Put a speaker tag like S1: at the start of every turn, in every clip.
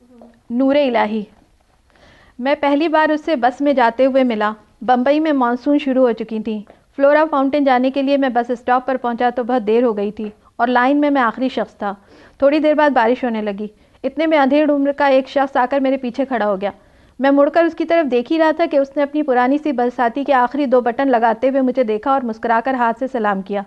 S1: نور الہی۔ میں پہلی بار اس سے بس میں جاتے ہوئے ملا۔ بمبئی میں مانسون شروع ہو چکی تھی۔ فلورا فاؤنٹین جانے کے لیے میں بس اسٹاپ پر پہنچا تو بہت دیر ہو گئی تھی اور لائن میں آخری شخص تھا۔ تھوڑی دیر بعد بارش ہونے لگی۔ اتنے میں ادھیڑ عمر کا ایک شخص آ کر میرے پیچھے کھڑا ہو گیا۔ میں مڑ کر اس کی طرف دیکھ ہی رہا تھا کہ اس نے اپنی پرانی سی برساتی کے آخری 2 بٹن لگاتے ہوئے مجھے دیکھا اور مسکرا کر ہاتھ سے سلام کیا۔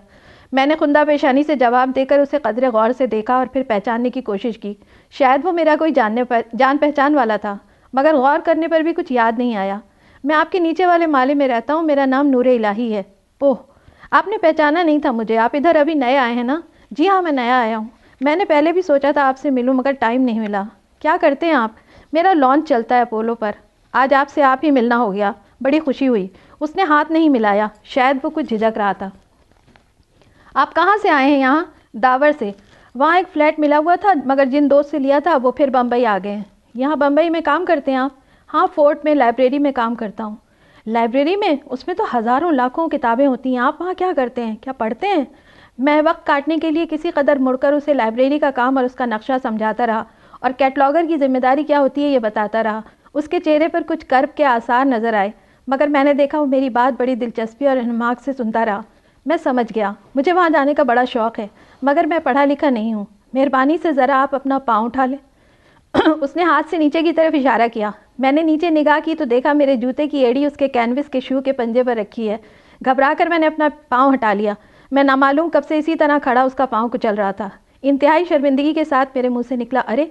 S1: میں نے خندہ پیشانی سے جواب دے کر اسے قدرے غور سے دیکھا اور پھر پہچاننے کی کوشش کی۔ شاید وہ میرا کوئی جان پہچان والا تھا، مگر غور کرنے پر بھی کچھ یاد نہیں آیا۔ میں آپ کے نیچے والے مالے میں رہتا ہوں، میرا نام نور الہی ہے۔ اوہ، آپ نے پہچانا نہیں تھا مجھے، آپ ادھر ابھی نئے آئے ہیں نا؟ جی ہاں، میں نیا آیا ہوں۔ میں نے پہلے بھی سوچا تھا آپ سے ملوں مگر ٹائم نہیں ملا۔ کیا کرتے ہیں آپ؟ میرا لانچ چلتا ہے اپولو پر۔ آج آپ سے آپ ہی ملنا ہو گیا، بڑی خوشی ہوئی۔ اس نے ہاتھ نہیں ملایا، شاید وہ کچھ جھجک رہا تھا۔ آپ کہاں سے آئے ہیں؟ یہاں داور سے۔ وہاں ایک فلیٹ ملا ہوا تھا مگر جن دوست سے لیا تھا وہ پھر بمبئی آ گئے ہیں۔ یہاں بمبئی میں کام کرتے ہیں آپ؟ ہاں، فورٹ میں لائبریری میں کام کرتا ہوں۔ لائبریری میں؟ اس میں تو ہزاروں لاکھوں کتابیں ہوتی ہیں، آپ وہاں کیا کرتے ہیں؟ کیا پڑھتے ہیں؟ میں وقت کاٹنے کے لیے کسی قدر مڑ کر اسے لائبریری کا کام اور اس کا نقشہ سمجھاتا رہا اور کیٹلاگر کی ذمہ داری کیا ہوتی ہے یہ بتاتا رہا۔ اس کے چہرے پر کچھ کرب کے آثار نظر آئے مگر میں نے دیکھا وہ میری بات بڑی دلچسپی اور انہماک سے سنتا رہا۔ میں سمجھ گیا، مجھے وہاں جانے کا بڑا شوق ہے مگر میں پڑھا لکھا نہیں ہوں۔ مہربانی سے ذرا آپ اپنا پاؤں اٹھا لیں۔ اس نے ہاتھ سے نیچے کی طرف اشارہ کیا۔ میں نے نیچے نگاہ کی تو دیکھا میرے جوتے کی ایڑی اس کے کینوس کے شو کے پنجے پر رکھی ہے۔ گھبرا کر میں نے اپنا پاؤں ہٹا لیا۔ میں نامعلوم کب سے اسی طرح کھڑا اس کا پاؤں کچل رہا تھا۔ انتہائی شرمندگی کے ساتھ میرے منہ سے نکلا، ارے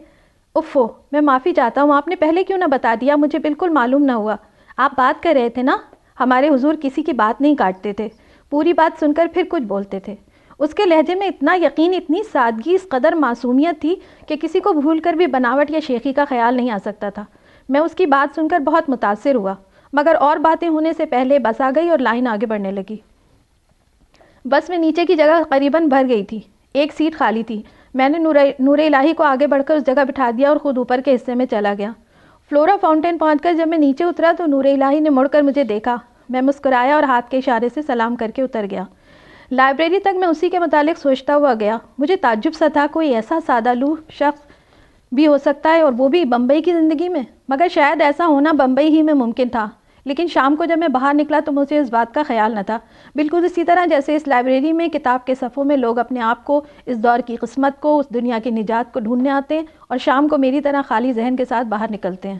S1: اوفو، میں معافی چاہتا ہوں، آپ نے پہلے کیوں نہ بتا دیا؟ مجھے بالکل معلوم نہ ہوا۔ آپ بات کر رہے تھے نا؟ ہمارے حضور کسی کی بات نہیں کاٹتے تھے، پوری بات سن کر پھر کچھ بولتے تھے۔ اس کے لہجے میں اتنا یقین، اتنی سادگی، اس قدر معصومیت تھی کہ کسی کو بھول کر بھی بناوٹ یا شیخی کا خیال نہیں آ سکتا تھا۔ میں اس کی بات سن کر بہت متاثر ہوا مگر اور باتیں ہونے سے پہلے بس آ گئی اور لائن آگے بڑھنے لگی۔ بس میں نیچے کی جگہ قریباً بھر گئی تھی، ایک سیٹ خالی تھی۔ میں نے نور الہی کو آگے بڑھ کر اس جگہ بٹھا دیا اور خود اوپر کے حصے میں چلا گیا۔ فلورا فاؤنٹین پہنچ کر جب میں نیچے اترا تو نور الہی نے مڑ کر مجھے دیکھا۔ میں مسکرایا اور ہاتھ کے اشارے سے سلام کر کے اتر گیا۔ لائبریری تک میں اسی کے متعلق سوچتا ہوا گیا۔ مجھے تعجب سا تھا، کوئی ایسا سادہ لوح شخص بھی ہو سکتا ہے اور وہ بھی بمبئی کی زندگی میں؟ مگر شاید ایسا ہونا بمبئی ہی میں ممکن تھا۔ لیکن شام کو جب میں باہر نکلا تو مجھے اس بات کا خیال نہ تھا، بالکل اسی طرح جیسے اس لائبریری میں کتاب کے صفوں میں لوگ اپنے آپ کو، اس دور کی قسمت کو، اس دنیا کی نجات کو ڈھونڈنے آتے ہیں اور شام کو میری طرح خالی ذہن کے ساتھ باہر نکلتے ہیں۔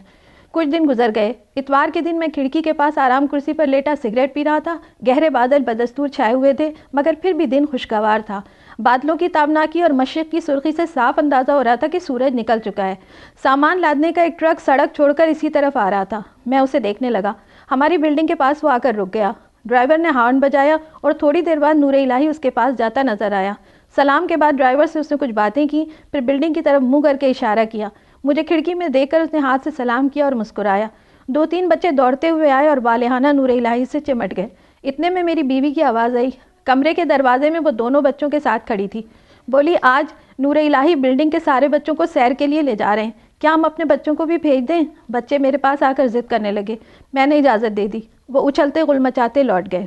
S1: کچھ دن گزر گئے۔ اتوار کے دن میں کھڑکی کے پاس آرام کرسی پر لیٹا سگریٹ پی رہا تھا۔ گہرے بادل بدستور چھائے ہوئے تھے مگر پھر بھی دن خوشگوار تھا۔ بادلوں کی تابناکی اور مشرق کی سرخی سے صاف اندازہ ہو رہا تھا کہ سورج نکل چکا ہے۔ سامان لادنے کا ایک ٹرک سڑک چھوڑ کر اسی طرف آ رہا تھا۔ میں اسے دیکھنے لگا۔ ہماری بلڈنگ کے پاس وہ آ کر رک گیا۔ ڈرائیور نے ہارن بجایا اور تھوڑی دیر بعد نور الہی اس کے پاس جاتا نظر آیا۔ سلام کے بعد ڈرائیور سے اس نے کچھ باتیں کی، پھر بلڈنگ کی طرف منہ کر کے اشارہ کیا۔ مجھے کھڑکی میں دیکھ کر اس نے ہاتھ سے سلام کیا اور مسکرایا۔ 2-3 بچے دوڑتے ہوئے آئے اور والہانہ نور الہی سے چمٹ گئے۔ اتنے میں میری بیوی کی آواز آئی۔ کمرے کے دروازے میں وہ دونوں بچوں کے ساتھ کھڑی تھی۔ بولی، آج نور الہی بلڈنگ کے سارے بچوں کو سیر کے لیے لے جا رہے ہیں، کیا ہم اپنے بچوں کو بھی بھیج دیں؟ بچے میرے پاس آ کر ضد کرنے لگے۔ میں نے اجازت دے دی۔ وہ اچھلتے غل مچاتے لوٹ گئے۔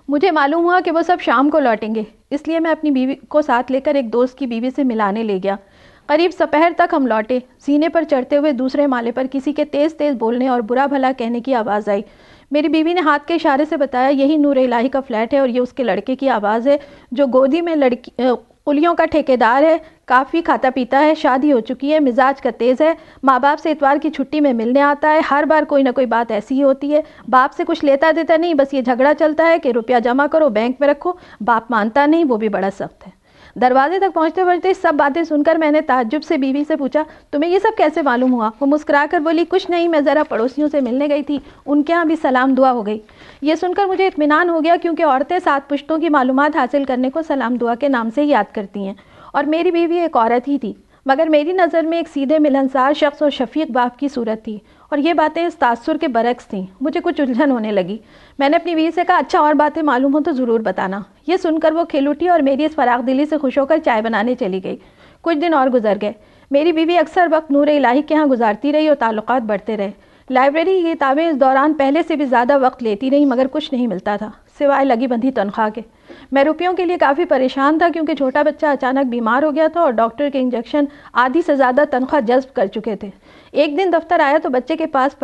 S1: مجھے معلوم ہوا کہ وہ سب شام کو لوٹیں گے، اس لیے میں اپنی بیوی کو ساتھ لے کر ایک دوست کی بیوی سے ملانے لے گیا۔ قریب سپہر تک ہم لوٹے۔ سینے پر چڑھتے ہوئے دوسرے مالے پر کسی کے تیز تیز بولنے اور برا بھلا کہنے کی آواز آئی۔ میری بیوی نے ہاتھ کے اشارے سے بتایا، یہی نور الہی کا فلیٹ ہے اور یہ اس کے لڑکے کی آواز ہے جو گودی میں قلیوں کا ٹھیکیدار ہے، کافی کھاتا پیتا ہے، شادی ہو چکی ہے، مزاج کا تیز ہے، ماں باپ سے اتوار کی چھٹی میں ملنے آتا ہے، ہر بار کوئی نہ کوئی بات ایسی ہی ہوتی ہے، باپ سے کچھ لیتا دیتا نہیں، بس یہ جھگڑا چلتا ہے کہ روپیہ جمع کرو بینک میں رکھو، باپ مانتا نہیں، وہ بھی بڑا سخت ہے۔ دروازے تک پہنچتے پہنچتے سب باتیں سن کر میں نے تعجب سے بیوی سے پوچھا، تمہیں یہ سب کیسے معلوم ہوا؟ وہ مسکرا کر بولی، کچھ نہیں، میں ذرا پڑوسیوں سے ملنے گئی تھی، ان کے ہاں بھی سلام دعا ہو گئی۔ یہ سن کر مجھے اطمینان ہو گیا کیونکہ عورتیں 7 پشتوں کی معلومات حاصل کرنے کو سلام دعا کے نام سے ہی یاد کرتی ہیں، اور میری بیوی ایک عورت ہی تھی مگر میری نظر میں ایک سیدھے ملنسار شخص اور شفیق باپ کی صورت تھی، اور یہ باتیں اس تاثر کے برعکس تھیں۔ مجھے کچھ الجھن ہونے لگی۔ میں نے اپنی بیوی سے کہا، اچھا اور باتیں معلوم ہو تو ضرور بتانا۔ یہ سن کر وہ کھل اٹھی اور میری اس فراغ دلی سے خوش ہو کر چائے بنانے چلی گئی۔ کچھ دن اور گزر گئے۔ میری بیوی اکثر وقت نور الہی کے ہاں گزارتی رہی اور تعلقات بڑھتے رہے۔ لائبریری کی کتابیں اس دوران پہلے سے بھی زیادہ وقت لیتی رہیں مگر کچھ نہیں ملتا تھا سوائے لگی بندھی تنخواہ کے۔ میں روپیوں کے لیے کافی پریشان تھا کیونکہ چھوٹا بچہ اچانک بیمار ہو گیا تھا اور ڈاکٹر کے انجیکشن آدھی سے زیادہ تنخواہ جذب کر چکے تھے۔ ایک دن دفتر آیا تو بچے کے پاس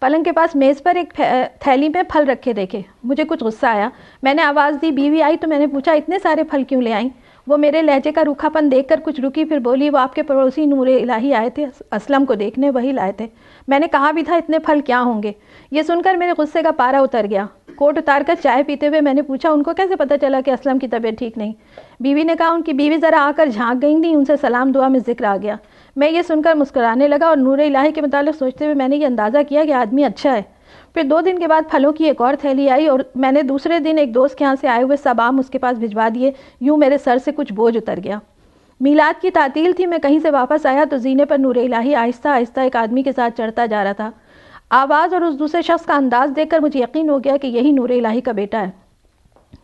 S1: پلنگ کے پاس میز پر ایک تھیلی میں پھل رکھے دیکھے۔ مجھے کچھ غصہ آیا، میں نے آواز دی، بیوی آئی تو میں نے پوچھا اتنے سارے پھل کیوں لے آئیں؟ وہ میرے لہجے کا روکھا پن دیکھ کر کچھ رکی، پھر بولی وہ آپ کے پڑوسی نور الہی آئے تھے اسلم کو دیکھنے، وہی لائے تھے۔ میں نے کہا بھی تھا اتنے پھل کیا ہوں گے؟ یہ سن کر میرے غصے کا پارا اتر گیا۔ کوٹ اتار کر چائے پیتے ہوئے میں نے پوچھا ان کو کیسے پتہ چلا کہ اسلم کی طبیعت ٹھیک نہیں؟ بیوی نے کہا ان کی بیوی ذرا آ کر جھانک گئی تھیں، ان سے سلام دعا میں ذکر آ گیا۔ میں یہ سن کر مسکرانے لگا اور نور الہی کے متعلق سوچتے ہوئے میں نے یہ اندازہ کیا کہ آدمی اچھا ہے۔ پھر 2 دن کے بعد پھلوں کی ایک اور تھیلی آئی اور میں نے دوسرے دن ایک دوست کے یہاں سے آئے ہوئے سب آم اس کے پاس بھجوا دیے۔ یوں میرے سر سے کچھ بوجھ اتر گیا۔ میلاد کی تعطیل تھی، میں کہیں سے واپس آیا تو زینے پر نور الہی آہستہ آہستہ ایک آدمی کے ساتھ چڑھتا جا رہا تھا۔ آواز اور اس دوسرے شخص کا انداز دیکھ کر مجھے یقین ہو گیا کہ یہی نور الہی کا بیٹا ہے۔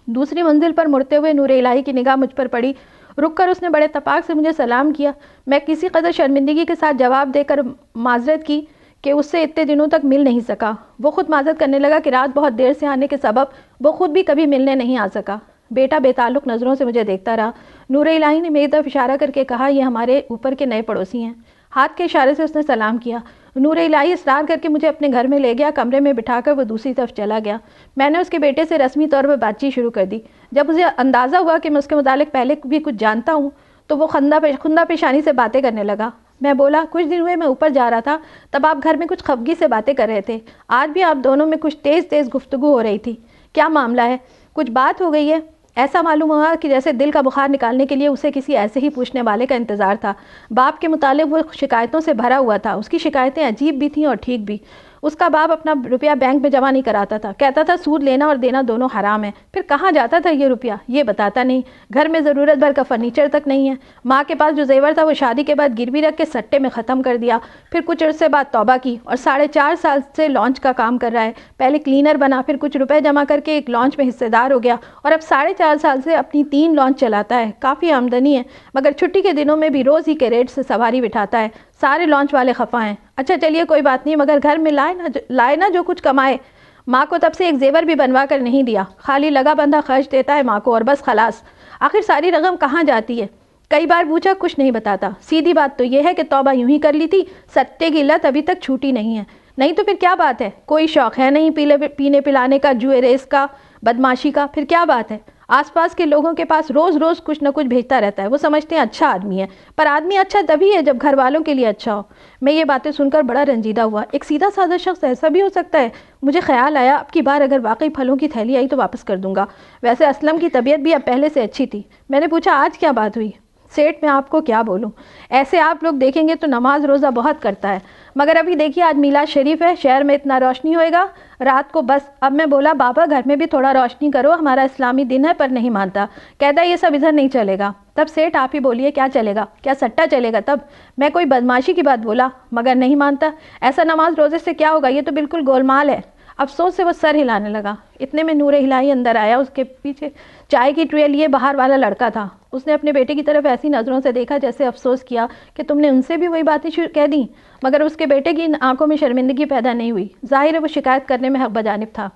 S1: دوسری منزل پر مڑتے ہوئے نور الہی کی نگاہ مجھ پر پڑی، رک کر اس نے بڑے اتفاق سے مجھے سلام کیا۔ میں کسی قدر شرمندگی کے ساتھ جواب دے کر معذرت کی کہ اس سے اتنے دنوں تک مل نہیں سکا۔ وہ خود معذرت کرنے لگا کہ رات بہت دیر سے آنے کے سبب وہ خود بھی کبھی ملنے نہیں آ سکا۔ بیٹا بے تعلق نظروں سے مجھے دیکھتا رہا۔ نور الہی نے میری طرف اشارہ کر کے کہا یہ ہمارے اوپر کے نئے پڑوسی ہیں۔ ہاتھ کے اشارے سے اس نے سلام کیا۔ نور الہی اصرار کر کے مجھے اپنے گھر میں لے گیا، کمرے میں بٹھا کر وہ دوسری طرف چلا گیا۔ میں نے اس کے بیٹے سے رسمی طور پر بات چیت شروع کر دی۔ جب مجھے اندازہ ہوا کہ میں اس کے متعلق پہلے بھی کچھ جانتا ہوں تو وہ خندہ پیشانی سے باتیں کرنے لگا۔ میں بولا کچھ دن ہوئے میں اوپر جا رہا تھا، تب آپ گھر میں کچھ خفگی سے باتیں کر رہے تھے۔ آج بھی آپ دونوں میں کچھ تیز گفتگو ہو رہی تھی، کیا معاملہ ہے؟ کچھ بات ہو گئی ہے؟ ایسا معلوم ہوا کہ جیسے دل کا بخار نکالنے کے لیے اسے کسی ایسے ہی پوچھنے والے کا انتظار تھا۔ باپ کے متعلق وہ شکایتوں سے بھرا ہوا تھا۔ اس کی شکایتیں عجیب بھی تھیں اور ٹھیک بھی۔ اس کا باپ اپنا روپیہ بینک میں جمع نہیں کراتا تھا، کہتا تھا سود لینا اور دینا دونوں حرام ہے۔ پھر کہاں جاتا تھا یہ روپیہ؟ یہ بتاتا نہیں۔ گھر میں ضرورت بھر کا فرنیچر تک نہیں ہے۔ ماں کے پاس جو زیور تھا وہ شادی کے بعد گروی رکھ کے سٹے میں ختم کر دیا۔ پھر کچھ عرصے بعد توبہ کی اور 4.5 سال سے لانچ کا کام کر رہا ہے۔ پہلے کلینر بنا، پھر کچھ روپے جمع کر کے ایک لانچ میں حصے دار ہو گیا اور اب 4.5 سال سے اپنی 3 لانچ چلاتا ہے۔ کافی آمدنی ہے، مگر چھٹی کے دنوں میں بھی روز ہی کے ریٹ سے سواری بٹھاتا ہے۔ سارے لانچ والے خفا ہیں۔ اچھا چلیے کوئی بات نہیں، مگر گھر میں لائے نہ جو کچھ کمائے۔ ماں کو تب سے ایک زیور بھی بنوا کر نہیں دیا، خالی لگا بندھا خرچ دیتا ہے ماں کو اور بس خلاص۔ آخر ساری رقم کہاں جاتی ہے؟ کئی بار پوچھا، کچھ نہیں بتاتا۔ سیدھی بات تو یہ ہے کہ توبہ یوں ہی کر لی تھی، سٹے کی لت ابھی تک چھوٹی نہیں ہے۔ نہیں تو پھر کیا بات ہے؟ کوئی شوق ہے نہیں پینے پلانے کا، جوئے ریس کا، بدماشی کا؟ پھر کیا بات ہے؟ آس پاس کے لوگوں کے پاس روز کچھ نہ کچھ بھیجتا رہتا ہے۔ وہ سمجھتے ہیں اچھا آدمی ہے، پر آدمی اچھا تبھی ہے جب گھر والوں کے لیے اچھا ہو۔ میں یہ باتیں سن کر بڑا رنجیدہ ہوا۔ ایک سیدھا سادہ شخص ایسا بھی ہو سکتا ہے؟ مجھے خیال آیا اب کی بار اگر واقعی پھلوں کی تھیلی آئی تو واپس کر دوں گا۔ ویسے اسلم کی طبیعت بھی اب پہلے سے اچھی تھی۔ میں نے پوچھا آج کیا بات ہوئی؟ سیٹھ میں آپ کو کیا بولوں، ایسے آپ لوگ دیکھیں گے تو نماز روزہ بہت کرتا ہے، مگر ابھی دیکھیے آج میلاد شریف ہے، شہر میں اتنا روشنی ہوئے گا رات کو بس۔ اب میں بولا بابا گھر میں بھی تھوڑا روشنی کرو، ہمارا اسلامی دن ہے، پر نہیں مانتا، کہتا ہے یہ سب ادھر نہیں چلے گا۔ تب سیٹھ آپ ہی بولیے کیا چلے گا؟ کیا سٹا چلے گا؟ تب میں کوئی بدماشی کی بات بولا، مگر نہیں مانتا۔ ایسا نماز روزے سے کیا ہوگا، یہ تو بالکل گولمال ہے۔ افسوس سے وہ سر ہلانے لگا۔ اتنے میں نور الہی اندر آیا، اس کے پیچھے چائے کی ٹرے لیے باہر والا لڑکا تھا۔ اس نے اپنے بیٹے کی طرف ایسی نظروں سے دیکھا جیسے افسوس کیا کہ تم نے ان سے بھی وہی باتیں کہہ دیں، مگر اس کے بیٹے کی آنکھوں میں شرمندگی پیدا نہیں ہوئی، ظاہر ہے وہ شکایت کرنے میں حق بجانب تھا۔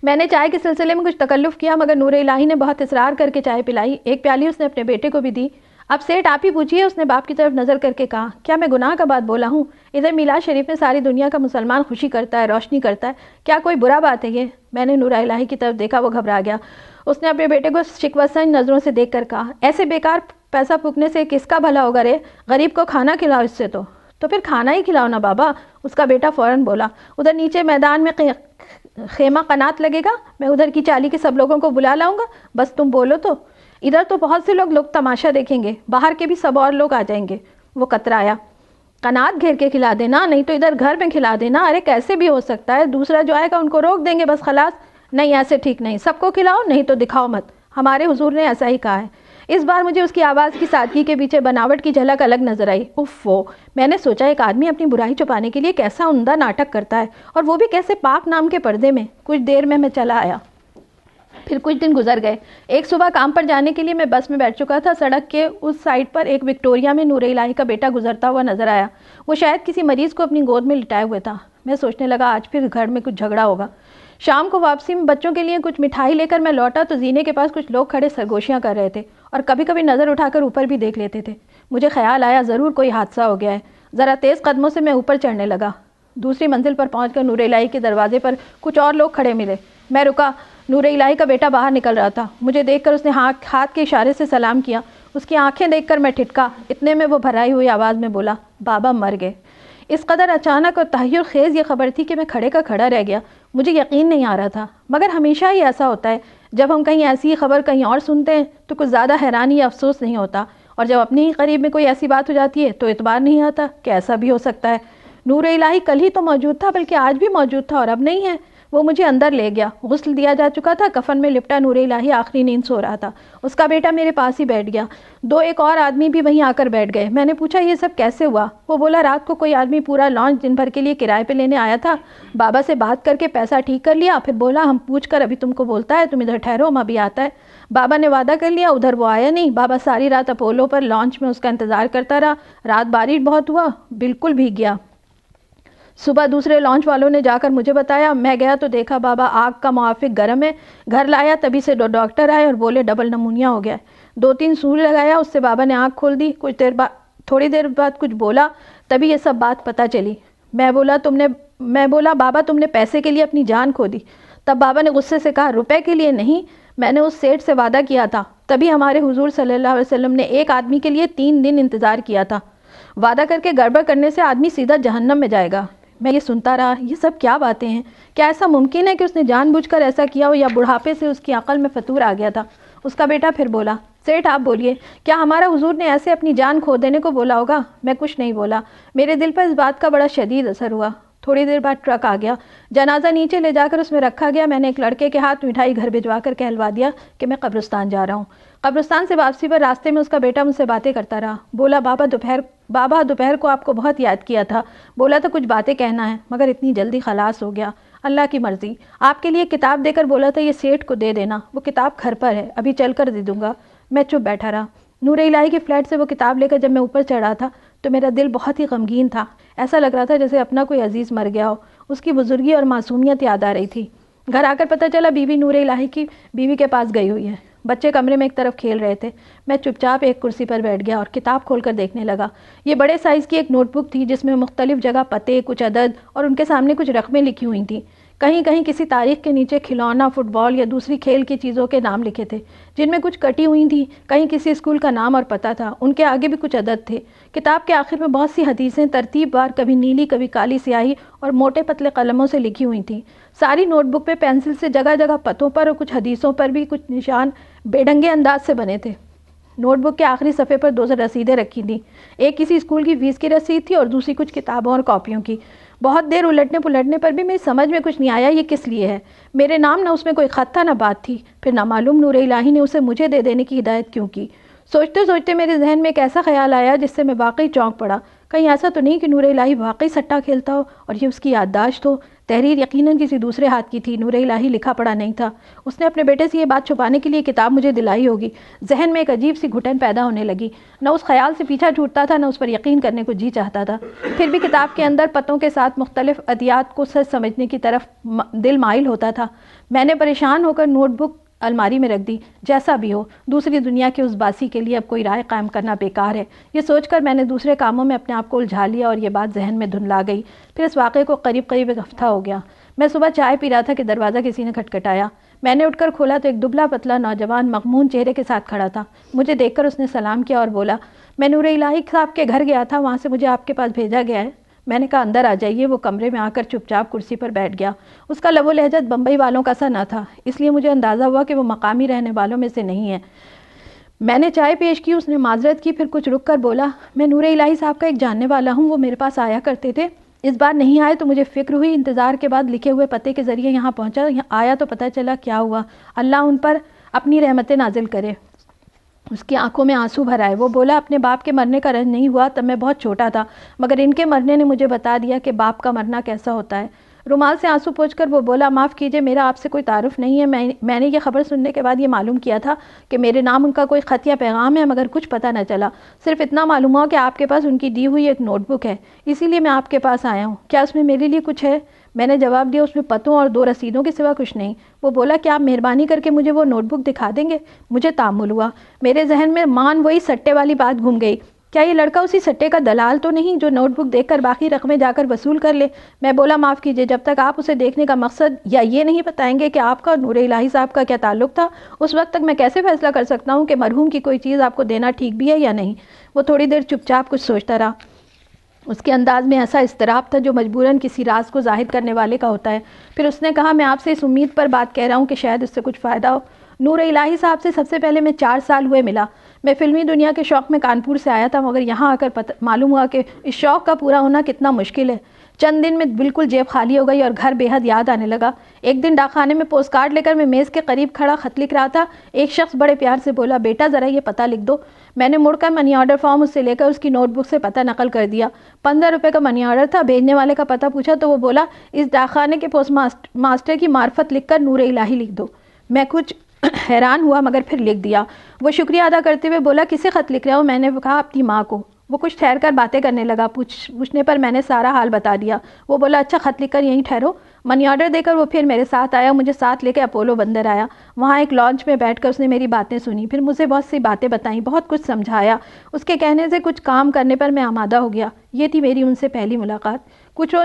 S1: میں نے چائے کے سلسلے میں کچھ تکلف کیا، مگر نور الہی نے بہت اصرار کر کے چائے پلائی۔ ایک پیالی اس نے اپنے بیٹے کو بھی دی۔ اب سیٹھ آپ ہی پوچھیے، اس نے باپ کی طرف نظر کر کے کہا، کیا میں گناہ کا بات بولا ہوں؟ ادھر میلاد شریف میں ساری دنیا کا مسلمان خوشی کرتا ہے، روشنی کرتا ہے، کیا کوئی برا بات ہے یہ؟ میں نے نور الہی کی طرف دیکھا، وہ گھبرا گیا۔ اس نے اپنے بیٹے کو شکوہ سنج نظروں سے دیکھ کر کہا، ایسے بیکار پیسہ پھونکنے سے کس کا بھلا ہوگا رے؟ غریب کو کھانا کھلاؤ اس سے تو پھر کھانا ہی کھلاؤ نا بابا۔ اس کا بیٹا فوراً بولا، ادھر نیچے میدان میں خیمہ قنات لگے گا، میں ادھر کی چالی کے سب لوگوں کو بلا لاؤں گا، بس تم بولو تو۔ ادھر تو بہت سے لوگ تماشا دیکھیں گے، باہر کے بھی سب اور لوگ آ جائیں گے۔ وہ کترایا، قنات گھیر کے کھلا دینا، نہیں تو ادھر گھر میں کھلا دینا۔ ارے کیسے بھی ہو سکتا ہے، دوسرا جو آئے گا ان کو روک دیں گے بس خلاص۔ نہیں ایسے ٹھیک نہیں، سب کو کھلاؤ، نہیں تو دکھاؤ مت، ہمارے حضور نے ایسا ہی کہا ہے۔ اس بار مجھے اس کی آواز کی سادگی کے پیچھے بناوٹ کی جھلک الگ نظر آئی۔ اوفو، میں نے سوچا ایک آدمی اپنی برائی چھپانے کے لیے کیسا عمدہ ناٹک کرتا ہے، اور وہ بھی کیسے پاک نام کے پردے میں۔ کچھ دیر میں چلا آیا۔ پھر کچھ دن گزر گئے۔ ایک صبح کام پر جانے کے لیے میں بس میں بیٹھ چکا تھا۔ سڑک کے اس سائڈ پر ایک وکٹوریا میں نور الہی کا بیٹا گزرتا ہوا نظر آیا۔ وہ شاید کسی مریض کو اپنی گود میں لٹائے ہوئے تھا۔ میں سوچنے لگا آج پھر گھر میں کچھ جھگڑا ہوگا۔ شام کو واپسی میں بچوں کے لیے کچھ مٹھائی لے کر میں لوٹا تو زینے کے پاس کچھ لوگ کھڑے سرگوشیاں کر رہے تھے اور کبھی کبھی نظر اٹھا کر اوپر بھی دیکھ لیتے تھے۔ مجھے خیال آیا ضرور کوئی حادثہ ہو گیا ہے۔ ذرا تیز قدموں سے میں اوپر چڑھنے لگا۔ دوسری منزل پر پہنچ کر نور الہی کے دروازے پر کچھ اور لوگ کھڑے ملے۔ میں رکا۔ نور الہی کا بیٹا باہر نکل رہا تھا۔ مجھے دیکھ کر اس نے ہاتھ کے اشارے سے سلام کیا۔ اس کی آنکھیں دیکھ کر میں ٹھٹکا۔ اتنے میں وہ بھرائی ہوئی آواز میں بولا، بابا مر گئے۔ اس قدر اچانک اور تحیر خیز یہ خبر تھی کہ میں کھڑے کا کھڑا رہ گیا۔ مجھے یقین نہیں آ رہا تھا، مگر ہمیشہ ہی ایسا ہوتا ہے، جب ہم کہیں ایسی خبر کہیں اور سنتے ہیں تو کچھ زیادہ حیرانی یا افسوس نہیں ہوتا، اور جب اپنے ہی قریب میں کوئی ایسی بات ہو جاتی ہے تو اعتبار نہیں آتا کہ ایسا بھی ہو سکتا ہے۔ نور الہی کل ہی تو موجود تھا، بلکہ آج بھی موجود تھا اور اب نہیں ہے۔ وہ مجھے اندر لے گیا۔ غسل دیا جا چکا تھا، کفن میں لپٹا نور الہی آخری نیند سو رہا تھا۔ اس کا بیٹا میرے پاس ہی بیٹھ گیا۔ ایک اور آدمی بھی وہیں آ کر بیٹھ گئے۔ میں نے پوچھا یہ سب کیسے ہوا؟ وہ بولا رات کو کوئی آدمی پورا لانچ دن بھر کے لیے کرائے پہ لینے آیا تھا، بابا سے بات کر کے پیسہ ٹھیک کر لیا، پھر بولا ہم پوچھ کر ابھی تم کو بولتا ہے، تم ادھر ٹھہرو ہم ابھی آتا ہے۔ بابا نے وعدہ کر لیا، ادھر وہ آیا نہیں۔ بابا ساری رات اپولو پر لانچ میں اس کا انتظار کرتا رہا۔ رات بارش بہت ہوا، بالکل بھیگ گیا۔ صبح دوسرے لانچ والوں نے جا کر مجھے بتایا۔ میں گیا تو دیکھا بابا آگ کا موافق گرم ہے۔ گھر لایا، تبھی سے ڈاکٹر آئے اور بولے ڈبل نمونیا ہو گیا ہے۔ 2-3 سوئی لگایا، اس سے بابا نے آنکھ کھول دی۔ تھوڑی دیر بعد کچھ بولا، تبھی یہ سب بات پتہ چلی۔ میں بولا بابا تم نے پیسے کے لیے اپنی جان کھو دی۔ تب بابا نے غصے سے کہا روپے کے لیے نہیں، میں نے اس سیٹ سے وعدہ کیا تھا، تبھی ہمارے حضور صلی اللہ علیہ وسلم نے ایک آدمی کے لیے 3 دن انتظار کیا تھا۔ وعدہ کر کے گڑبڑ کرنے سے آدمی سیدھا جہنم میں جائے گا۔ میں یہ سنتا رہا، یہ سب کیا باتیں ہیں؟ کیا ایسا ممکن ہے کہ اس نے جان بوجھ کر ایسا کیا ہو، یا بڑھاپے سے اس کی عقل میں فطور آ گیا تھا؟ اس کا بیٹا پھر بولا، سیٹھ آپ بولیے، کیا ہمارا حضور نے ایسے اپنی جان کھو دینے کو بولا ہوگا؟ میں کچھ نہیں بولا۔ میرے دل پر اس بات کا بڑا شدید اثر ہوا۔ تھوڑی دیر بعد ٹرک آ گیا، جنازہ نیچے لے جا کر اس میں رکھا گیا۔ میں نے ایک لڑکے کے ہاتھ مٹھائی گھر بھجوا کر کہلوا دیا کہ میں قبرستان جا رہا ہوں۔ قبرستان سے واپسی پر راستے میں اس کا بیٹا مجھ سے باتیں کرتا رہا۔ بولا بابا دوپہر کو آپ کو بہت یاد کیا تھا، بولا تو کچھ باتیں کہنا ہے، مگر اتنی جلدی خلاص ہو گیا۔ اللہ کی مرضی۔ آپ کے لیے کتاب دے کر بولا تھا یہ سیٹھ کو دے دینا، وہ کتاب گھر پر ہے، ابھی چل کر دے دوں گا۔ میں چپ بیٹھا رہا۔ نور الہی کے فلیٹ سے وہ کتاب لے کر جب میں اوپر چڑھا تھا تو میرا دل بہت ہی غمگین تھا۔ ایسا لگ رہا تھا جیسے اپنا کوئی عزیز مر گیا ہو۔ اس کی بزرگی اور معصومیت یاد آ رہی تھی۔ گھر آ کر پتہ چلا بیوی نور الہی کی بیوی کے پاس گئی ہوئی ہے۔ بچے کمرے میں ایک طرف کھیل رہے تھے۔ میں چپ چاپ ایک کرسی پر بیٹھ گیا اور کتاب کھول کر دیکھنے لگا۔ یہ بڑے سائز کی ایک نوٹ بک تھی جس میں مختلف جگہ پتے، کچھ عدد اور ان کے سامنے کچھ رقمیں لکھی ہوئی تھیں۔ کہیں کہیں کسی تاریخ کے نیچے کھلونا، فٹ بال یا دوسری کھیل کی چیزوں کے نام لکھے تھے، جن میں کچھ کٹی ہوئی تھیں۔ کہیں کسی اسکول کا نام اور پتہ تھا۔ ان کے آگے بھی کچھ عدد تھے۔ کتاب کے آخر میں بہت سی حدیثیں ترتیب بار، کبھی نیلی کبھی کالی سیاہی اور موٹے پتلے قلموں سے لکھی ہوئی تھیں۔ ساری نوٹ بک پہ پینسل سے جگہ جگہ پتوں پر اور کچھ حدیثوں پر بھی کچھ نشان بے ڈھنگے انداز سے بنے تھے۔ نوٹ بک کے آخری صفحے پر 2 رسیدیں رکھی تھیں۔ ایک کسی اسکول کی فیس کی رسید تھی اور دوسری کچھ کتابوں اور کاپیوں کی۔ بہت دیر الٹنے پلٹنے پر بھی میری سمجھ میں کچھ نہیں آیا یہ کس لیے ہے۔ میرے نام نہ اس میں کوئی خط تھا نہ بات تھی۔ پھر نامعلوم نور الہی نے اسے مجھے دے دینے کی ہدایت کیوں کی؟ سوچتے سوچتے میرے ذہن میں ایک ایسا خیال آیا جس سے میں واقعی چونک پڑا۔ کہیں ایسا تو نہیں کہ نور الہی واقعی سٹا کھیلتا ہو اور یہ اس کی یادداشت ہو؟ تحریر یقیناً کسی دوسرے ہاتھ کی تھی، نور الہی لکھا پڑھا نہیں تھا۔ اس نے اپنے بیٹے سے یہ بات چھپانے کے لیے کتاب مجھے دلائی ہوگی۔ ذہن میں ایک عجیب سی گھٹن پیدا ہونے لگی۔ نہ اس خیال سے پیچھا چھوٹتا تھا، نہ اس پر یقین کرنے کو جی چاہتا تھا۔ پھر بھی کتاب کے اندر پتوں کے ساتھ مختلف ادیات کو سچ سمجھنے کی طرف دل مائل ہوتا تھا۔ میں نے پریشان ہو کر نوٹ بک الماری میں رکھ دی۔ جیسا بھی ہو، دوسری دنیا کے اس باسی کے لیے اب کوئی رائے قائم کرنا بیکار ہے، یہ سوچ کر میں نے دوسرے کاموں میں اپنے آپ کو الجھا لیا اور یہ بات ذہن میں دھندلا گئی۔ پھر اس واقعے کو قریب ایک ہفتہ ہو گیا۔ میں صبح چائے پی رہا تھا کہ دروازہ کسی نے کھٹکھٹایا۔ میں نے اٹھ کر کھولا تو ایک دبلا پتلا نوجوان مغمون چہرے کے ساتھ کھڑا تھا۔ مجھے دیکھ کر اس نے سلام کیا اور بولا، میں نور الہی صاحب کے گھر گیا تھا، وہاں سے مجھے آپ کے پاس بھیجا گیا ہے۔ میں نے کہا اندر آ جائیے۔ وہ کمرے میں آ کر چپ چاپ کرسی پر بیٹھ گیا۔ اس کا لب و لہجت بمبئی والوں کا سا نہ تھا، اس لیے مجھے اندازہ ہوا کہ وہ مقامی رہنے والوں میں سے نہیں ہے۔ میں نے چائے پیش کی، اس نے معذرت کی، پھر کچھ رک کر بولا، میں نور الہی صاحب کا ایک جاننے والا ہوں، وہ میرے پاس آیا کرتے تھے۔ اس بار نہیں آئے تو مجھے فکر ہوئی، انتظار کے بعد لکھے ہوئے پتے کے ذریعے یہاں پہنچا، آیا تو پتہ چلا کیا ہوا۔ اللہ ان پر اپنی رحمتیں نازل کرے۔ اس کی آنکھوں میں آنسو بھر آئے۔ وہ بولا، اپنے باپ کے مرنے کا رنج نہیں ہوا، تب میں بہت چھوٹا تھا، مگر ان کے مرنے نے مجھے بتا دیا کہ باپ کا مرنا کیسا ہوتا ہے۔ رومال سے آنسو پوچھ کر وہ بولا معاف کیجیے میرا آپ سے کوئی تعارف نہیں ہے، میں نے یہ خبر سننے کے بعد یہ معلوم کیا تھا کہ میرے نام ان کا کوئی خط یا پیغام ہے، مگر کچھ پتہ نہ چلا، صرف اتنا معلوم ہوا کہ آپ کے پاس ان کی دی ہوئی ایک نوٹ بک ہے، اسی لیے میں آپ کے پاس آیا ہوں، کیا اس میں میرے لیے کچھ ہے؟ میں نے جواب دیا اس میں پتوں اور 2 رسیدوں کے سوا کچھ نہیں۔ وہ بولا کہ آپ مہربانی کر کے مجھے وہ نوٹ بک دکھا دیں گے؟ مجھے تامل ہوا، میرے ذہن میں وہی سٹے والی بات گھوم گئی، کیا یہ لڑکا اسی سٹے کا دلال تو نہیں جو نوٹ بک دیکھ کر باقی رقمیں جا کر وصول کر لے؟ میں بولا معاف کیجیے، جب تک آپ اسے دیکھنے کا مقصد یا یہ نہیں بتائیں گے کہ آپ کا اور نور الہی صاحب کا کیا تعلق تھا، اس وقت تک میں کیسے فیصلہ کر سکتا ہوں کہ مرحوم کی کوئی چیز آپ کو دینا ٹھیک بھی ہے یا نہیں؟ وہ تھوڑی دیر چپ چاپ کچھ سوچتا رہا، اس کے انداز میں ایسا اضطراب تھا جو مجبوراً کسی راز کو ظاہر کرنے والے کا ہوتا ہے۔ پھر اس نے کہا میں آپ سے اس امید پر بات کہہ رہا ہوں کہ شاید اس سے کچھ فائدہ ہو، نور الہی صاحب سے سب سے پہلے میں 4 سال ہوئے ملا، میں فلمی دنیا کے شوق میں کانپور سے آیا تھا، مگر یہاں آ کر معلوم ہوا کہ اس شوق کا پورا ہونا کتنا مشکل ہے۔ چند دن میں بالکل جیب خالی ہو گئی اور گھر بے حد یاد آنے لگا۔ ایک دن ڈاک خانے میں پوسٹ کارڈ لے کر میں میز کے قریب کھڑا خط لکھ رہا تھا، ایک شخص بڑے پیار سے بولا بیٹا ذرا یہ پتہ لکھ دو۔ میں نے مڑ کر منی آرڈر فارم اس سے لے کر اس کی نوٹ بک سے پتہ نقل کر دیا۔ 15 روپے کا منی آرڈر تھا۔ بھیجنے والے کا پتہ پوچھا تو وہ بولا اس ڈاک خانے کے پوسٹ ماسٹر کی معرفت لکھ کر نور الہی لکھ دو۔ میں کچھ حیران ہوا مگر پھر لکھ دیا۔ وہ شکریہ ادا کرتے ہوئے بولا کسے خط لکھ رہے ہو؟ میں نے کہا اپنی ماں کو۔ وہ کچھ ٹھہر کر باتیں کرنے لگا، پوچھنے پر میں نے سارا حال بتا دیا۔ وہ بولا اچھا خط لکھ کر یہیں ٹھہرو۔ منی آرڈر دے کر وہ پھر میرے ساتھ آیا، مجھے ساتھ لے کے اپولو بندر آیا۔ وہاں ایک لانچ میں بیٹھ کر اس نے میری باتیں سنی، پھر مجھے بہت سی باتیں بتائیں، بہت کچھ سمجھایا۔ اس کے کہنے سے کچھ کام کرنے پر میں آمادہ ہو گیا۔ یہ تھی میری ان سے پہلی ملاقات۔ کچھ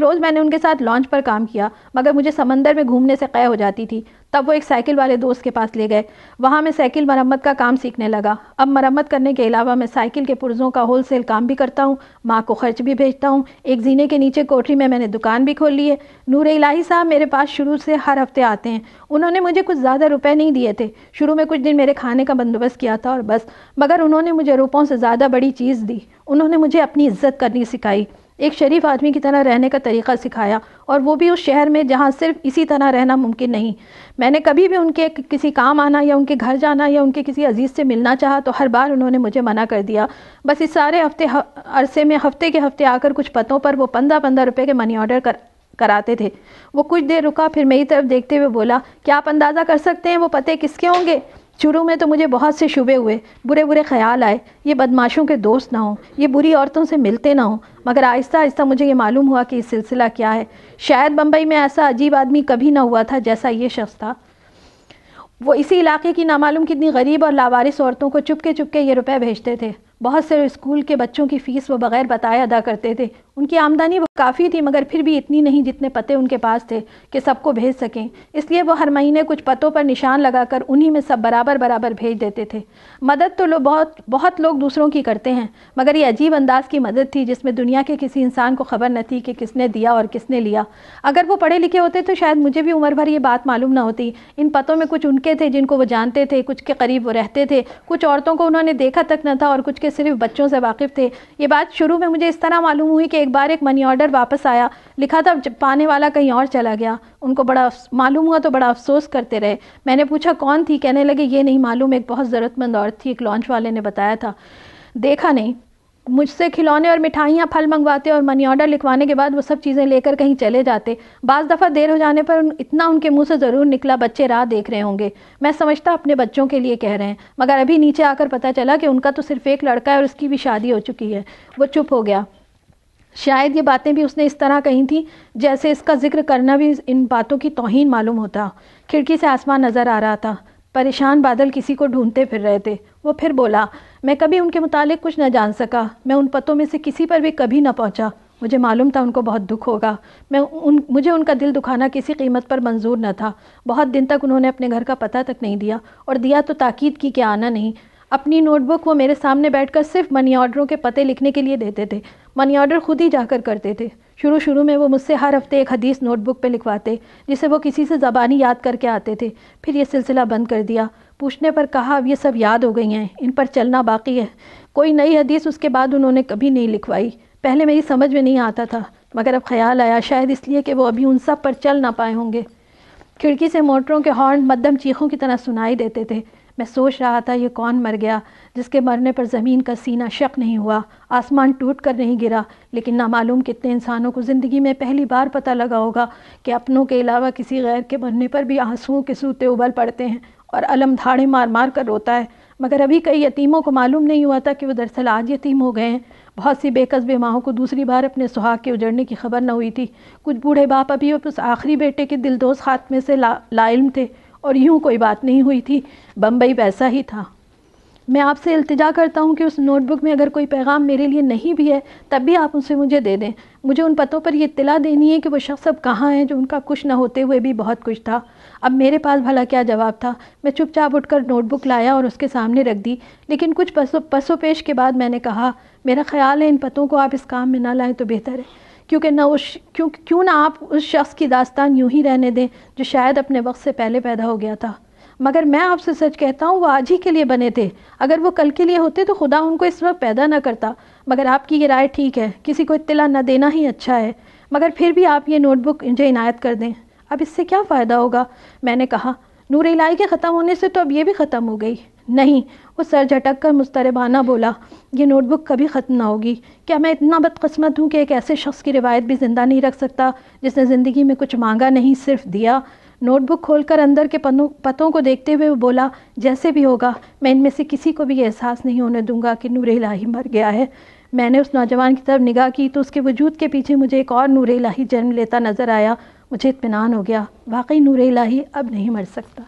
S1: روز میں نے ان کے ساتھ لانچ پر کام کیا، مگر مجھے سمندر میں گھومنے سے قے ہو جاتی تھی۔ تب وہ ایک سائیکل والے دوست کے پاس لے گئے، وہاں میں سائیکل مرمت کا کام سیکھنے لگا۔ اب مرمت کرنے کے علاوہ میں سائیکل کے پرزوں کا ہول سیل کام بھی کرتا ہوں، ماں کو خرچ بھی بھیجتا ہوں۔ ایک زینے کے نیچے کوٹری میں نے دکان بھی کھول لی ہے۔ نور الہی صاحب میرے پاس شروع سے ہر ہفتے آتے ہیں۔ انہوں نے مجھے کچھ زیادہ روپے نہیں دیے تھے، شروع میں کچھ دن میرے کھانے کا بندوبست کیا تھا اور بس، مگر انہوں نے مجھے روپوں سے زیادہ بڑی چیز دی، انہوں نے مجھے اپنی عزت کرنی سکھائی، ایک شریف آدمی کی طرح رہنے کا طریقہ سکھایا، اور وہ بھی اس شہر میں جہاں صرف اسی طرح رہنا ممکن نہیں۔ میں نے کبھی بھی ان کے کسی کام آنا یا ان کے گھر جانا یا ان کے کسی عزیز سے ملنا چاہا تو ہر بار انہوں نے مجھے منع کر دیا۔ بس اس سارے عرصے میں ہفتے کے ہفتے آ کر کچھ پتوں پر وہ 15 روپے کے منی آرڈر کراتے تھے۔ وہ کچھ دیر رکا، پھر میری طرف دیکھتے ہوئے بولا کیا آپ اندازہ کر سکتے ہیں وہ پتے کس کے ہوں گے؟ شروع میں تو مجھے بہت سے شبے ہوئے، برے خیال آئے، یہ بدماشوں کے دوست نہ ہوں، یہ بری عورتوں سے ملتے نہ ہوں، مگر آہستہ آہستہ مجھے یہ معلوم ہوا کہ یہ سلسلہ کیا ہے۔ شاید بمبئی میں ایسا عجیب آدمی کبھی نہ ہوا تھا جیسا یہ شخص تھا۔ وہ اسی علاقے کی نامعلوم کتنی غریب اور لاوارث عورتوں کو چپکے چپکے یہ روپے بھیجتے تھے۔ بہت سے اسکول کے بچوں کی فیس وہ بغیر بتائے ادا کرتے تھے۔ ان کی آمدنی کافی تھی مگر پھر بھی اتنی نہیں جتنے پتے ان کے پاس تھے کہ سب کو بھیج سکیں، اس لیے وہ ہر مہینے کچھ پتوں پر نشان لگا کر انہی میں سب برابر بھیج دیتے تھے۔ مدد تو بہت لوگ دوسروں کی کرتے ہیں، مگر یہ عجیب انداز کی مدد تھی جس میں دنیا کے کسی انسان کو خبر نہ تھی کہ کس نے دیا اور کس نے لیا۔ اگر وہ پڑھے لکھے ہوتے تو شاید مجھے بھی عمر بھر یہ بات معلوم نہ ہوتی۔ ان پتوں میں کچھ ان کے تھے جن کو وہ جانتے تھے، کچھ کے قریب وہ رہتے تھے، کچھ عورتوں کو انہوں نے دیکھا تک نہ تھا اور کچھ کے صرف بچوں سے واقف تھے۔ یہ بات شروع میں مجھے اس طرح معلوم ہوئی کہ ایک بار ایک منی آرڈر واپس آیا، لکھا تھا پانے والا کہیں اور چلا گیا۔ ان کو بڑا معلوم ہوا تو بڑا افسوس کرتے رہے۔ میں نے پوچھا کون تھی؟ کہنے لگے یہ نہیں معلوم، ایک بہت ضرورت مند عورت تھی، ایک لانچ والے نے بتایا تھا، دیکھا نہیں۔ مجھ سے کھلونے اور مٹھائیاں پھل منگواتے اور منی آرڈر لکھوانے کے بعد وہ سب چیزیں لے کر کہیں چلے جاتے۔ بعض دفعہ دیر ہو جانے پر اتنا ان کے منہ سے ضرور نکلا بچے راہ دیکھ رہے ہوں گے، میں سمجھتا اپنے بچوں کے لیے کہہ رہے ہیں، مگر ابھی نیچے آ کر پتہ چلا کہ ان کا تو صرف ایک لڑکا ہے اور اس کی بھی شادی ہو چکی ہے۔ وہ چپ ہو گیا۔ شاید یہ باتیں بھی اس نے اس طرح کہی تھیں جیسے اس کا ذکر کرنا بھی ان باتوں کی توہین معلوم ہوتا۔ کھڑکی سے آسمان نظر آ رہا تھا، پریشان بادل کسی کو ڈھونڈتے پھر رہے تھے۔ وہ پھر بولا میں کبھی ان کے متعلق کچھ نہ جان سکا، میں ان پتوں میں سے کسی پر بھی کبھی نہ پہنچا۔ مجھے معلوم تھا ان کو بہت دکھ ہوگا، مجھے ان کا دل دکھانا کسی قیمت پر منظور نہ تھا۔ بہت دن تک انہوں نے اپنے گھر کا پتہ تک نہیں دیا، اور دیا تو تاکید کی کہ آنا نہیں۔ اپنی نوٹ بک وہ میرے سامنے بیٹھ کر صرف منی آرڈروں کے پتے لکھنے کے لیے دیتے تھے، منی آرڈر خود ہی جا کر کرتے تھے۔ شروع میں وہ مجھ سے ہر ہفتے ایک حدیث نوٹ بک پہ لکھواتے جسے وہ کسی سے زبانی یاد کر کے آتے تھے، پھر یہ سلسلہ بند کر دیا۔ پوچھنے پر کہا اب یہ سب یاد ہو گئی ہیں، ان پر چلنا باقی ہے۔ کوئی نئی حدیث اس کے بعد انہوں نے کبھی نہیں لکھوائی۔ پہلے میری سمجھ میں نہیں آتا تھا، مگر اب خیال آیا شاید اس لیے کہ وہ ابھی ان سب پر چل نہ پائے ہوں گے۔ کھڑکی سے موٹروں کے ہارن مدھم چیخوں کی طرح سنائی دیتے تھے۔ میں سوچ رہا تھا یہ کون مر گیا جس کے مرنے پر زمین کا سینہ شق نہیں ہوا، آسمان ٹوٹ کر نہیں گرا، لیکن نامعلوم کتنے انسانوں کو زندگی میں پہلی بار پتہ لگا ہوگا کہ اپنوں کے علاوہ کسی غیر کے مرنے پر بھی آنسوؤں کے سوتے ابل پڑتے ہیں اور علم دھاڑے مار مار کر روتا ہے۔ مگر ابھی کئی یتیموں کو معلوم نہیں ہوا تھا کہ وہ دراصل آج یتیم ہو گئے ہیں۔ بہت سی بے قصبے ماؤں کو دوسری بار اپنے سہاگ کے اجڑنے کی خبر نہ ہوئی تھی۔ کچھ بوڑھے باپ ابھی اس آخری بیٹے کے دلدوز خاتمے سے لا علم تھے، اور یوں کوئی بات نہیں ہوئی تھی۔ بمبئی ویسا ہی تھا۔ میں آپ سے التجا کرتا ہوں کہ اس نوٹ بک میں اگر کوئی پیغام میرے لیے نہیں بھی ہے تب بھی آپ اسے مجھے دے دیں۔ مجھے ان پتوں پر یہ اطلاع دینی ہے کہ وہ شخص اب کہاں ہے جو ان کا کچھ نہ ہوتے ہوئے بھی بہت کچھ تھا۔ اب میرے پاس بھلا کیا جواب تھا؟ میں چپ چاپ اٹھ کر نوٹ بک لایا اور اس کے سامنے رکھ دی، لیکن کچھ پس و پیش کے بعد میں نے کہا، میرا خیال ہے ان پتوں کو آپ اس کام میں نہ لائیں تو بہتر ہے، کیوں نہ آپ اس شخص کی داستان یوں ہی رہنے دیں جو شاید اپنے وقت سے پہلے پیدا ہو گیا تھا۔ مگر میں آپ سے سچ کہتا ہوں وہ آج ہی کے لیے بنے تھے۔ اگر وہ کل کے لیے ہوتے تو خدا ان کو اس وقت پیدا نہ کرتا۔ مگر آپ کی یہ رائے ٹھیک ہے، کسی کو اطلاع نہ دینا ہی اچھا ہے، مگر پھر بھی آپ یہ نوٹ بک مجھے عنایت کر دیں۔ اب اس سے کیا فائدہ ہوگا؟ میں نے کہا، نور الہی کے ختم ہونے سے تو اب یہ بھی ختم ہو گئی۔ نہیں، وہ سر جھٹک کر مضطربانہ بولا، یہ نوٹ بک کبھی ختم نہ ہوگی۔ کیا میں اتنا بدقسمت ہوں کہ ایک ایسے شخص کی روایت بھی زندہ نہیں رکھ سکتا جس نے زندگی میں کچھ مانگا نہیں، صرف دیا؟ نوٹ بک کھول کر اندر کے پتوں کو دیکھتے ہوئے وہ بولا، جیسے بھی ہوگا میں ان میں سے کسی کو بھی یہ احساس نہیں ہونے دوں گا کہ نور الہی مر گیا ہے۔ میں نے اس نوجوان کی طرف نگاہ کی تو اس کے وجود کے پیچھے مجھے ایک اور نور الہی جنم لیتا نظر آیا۔ مجھے اطمینان ہو گیا، واقعی نور الہی اب نہیں مر سکتا۔